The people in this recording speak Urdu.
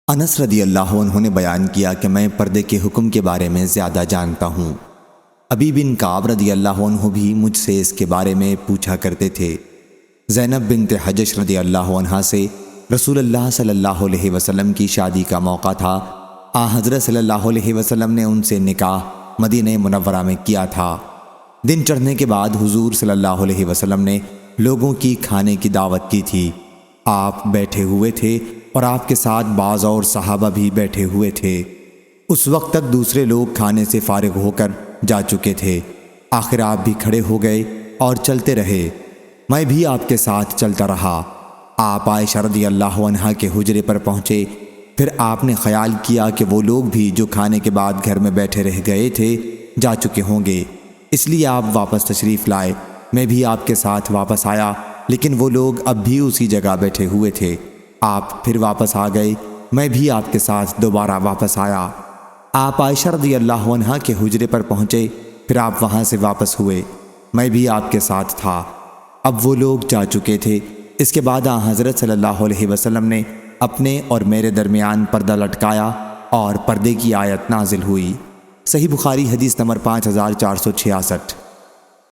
انس رضی اللہ عنہ نے بیان کیا کہ میں پردے کے حکم کے بارے میں زیادہ جانتا ہوں۔ ابی بن کعب رضی اللہ عنہ بھی مجھ سے اس کے بارے میں پوچھا کرتے تھے۔ زینب بنت حجش رضی اللہ عنہا سے رسول اللہ صلی اللہ علیہ وسلم کی شادی کا موقع تھا۔ حضرت صلی اللہ علیہ وسلم نے ان سے نکاح مدینہ منورہ میں کیا تھا۔ دن چڑھنے کے بعد حضور صلی اللہ علیہ وسلم نے لوگوں کی کھانے کی دعوت کی تھی۔ آپ بیٹھے ہوئے تھے اور آپ کے ساتھ بعض اور صحابہ بھی بیٹھے ہوئے تھے۔ اس وقت تک دوسرے لوگ کھانے سے فارغ ہو کر جا چکے تھے۔ آخر آپ بھی کھڑے ہو گئے اور چلتے رہے۔ میں بھی آپ کے ساتھ چلتا رہا۔ آپ عائشہ رضی اللہ عنہا کے حجرے پر پہنچے۔ پھر آپ نے خیال کیا کہ وہ لوگ بھی جو کھانے کے بعد گھر میں بیٹھے رہ گئے تھے جا چکے ہوں گے، اس لیے آپ واپس تشریف لائے۔ میں بھی آپ کے ساتھ واپس آیا، لیکن وہ لوگ اب بھی اسی جگہ بیٹھے ہوئے تھے۔ آپ پھر واپس آ گئے، میں بھی آپ کے ساتھ دوبارہ واپس آیا۔ آپ عائشہ رضی اللہ عنہا کے حجرے پر پہنچے، پھر آپ وہاں سے واپس ہوئے، میں بھی آپ کے ساتھ تھا۔ اب وہ لوگ جا چکے تھے۔ اس کے بعد حضرت صلی اللہ علیہ وسلم نے اپنے اور میرے درمیان پردہ لٹکایا اور پردے کی آیت نازل ہوئی۔ صحیح بخاری حدیث نمبر 5466۔